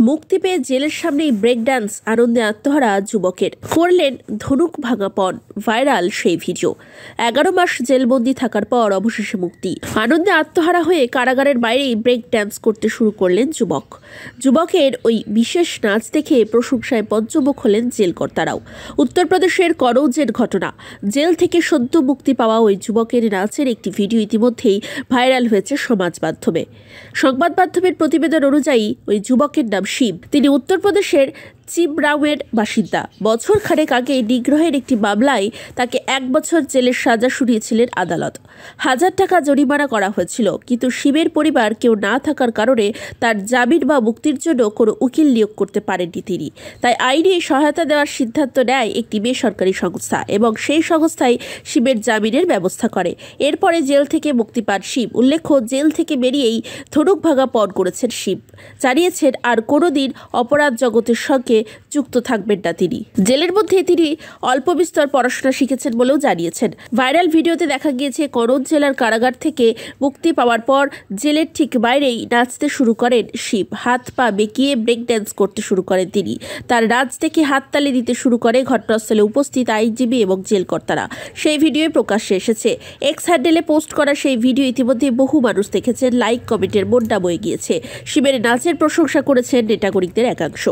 মুক্তি পেয়ে জেলের সামনেই ব্রেক ডান্স, আনন্দে আত্মহারা যুবকের। করলেন ধনুক ভাঙা পণ, ভাইরাল সেই ভিডিও। 11 মাস জেলবন্দি থাকার পর অবশেষে মুক্তি। আনন্দে আত্মহারা হয়ে কারাগারের বাইরেই ব্রেক ডান্স করতে শুরু করলেন যুবক। যুবকের ওই বিশেষ নাচ দেখে প্রশংসায় পঞ্চমুখ হলেন জেলকর্তারাও। উত্তরপ্রদেশের করৌজের ঘটনা। জেল থেকে সদ্য মুক্তি পাওয়া ওই যুবকের নাচের একটি ভিডিও ইতিমধ্যেই ভাইরাল হয়েছে সমাজ মাধ্যমে। সংবাদ মাধ্যমের প্রতিবেদন অনুযায়ী ওই যুবকের নাম শিব। তিনি উত্তরপ্রদেশের চিবরাওয়ের বাসিন্দা। বছর খানেক আগে নিগ্রহের একটি মামলায় তাকে 1 বছর জেলের সাজা শুনিয়েছিলেন আদালত। 1000 টাকা জরিমানা করা হয়েছিল, কিন্তু শিবের পরিবার কেউ না থাকার কারণে তার জামিন বা মুক্তির জন্য কোনো উকিল নিয়োগ করতে পারেননি তিনি। তাই আইনি সহায়তা দেওয়ার সিদ্ধান্ত নেয় একটি বেসরকারি সংস্থা এবং সেই সংস্থাই শিবের জামিনের ব্যবস্থা করে। এরপরে জেল থেকে মুক্তি পান শিব। উল্লেখ্য, জেল থেকে বেরিয়েই ধনুক ভাঙা পণ করেছেন শিব। জানিয়েছেন আর কোনোদিন অপরাধ জগতের সঙ্গে যুক্ত থাকবেন না তিনি। জেলের মধ্যে তিনি অল্প বিস্তর পড়াশোনা শিখেছেন বলেও জানিয়েছেন। ভাইরাল ভিডিওতে দেখা গিয়েছে করৌজ জেলার কারাগার থেকে মুক্তি পাওয়ার পর জেলের ঠিক বাইরেই নাচতে শুরু করেন শিব। হাত পা বেঁকিয়ে ব্রেক ড্যান্স করতে শুরু করেন তিনি। তার নাচ দেখে হাততালি দিতে শুরু করে ঘটনাস্থলে উপস্থিত আইনজীবী এবং জেলকর্তারা। সেই ভিডিও প্রকাশ্যে এসেছে। এক্স হ্যান্ডেলে পোস্ট করা সেই ভিডিও ইতিমধ্যে বহু মানুষ দেখেছেন। লাইক কমেন্টের বন্যা বয়ে গিয়েছে। শিবের নাচের প্রশংসা করেছেন নেটাগরিকদের একাংশ।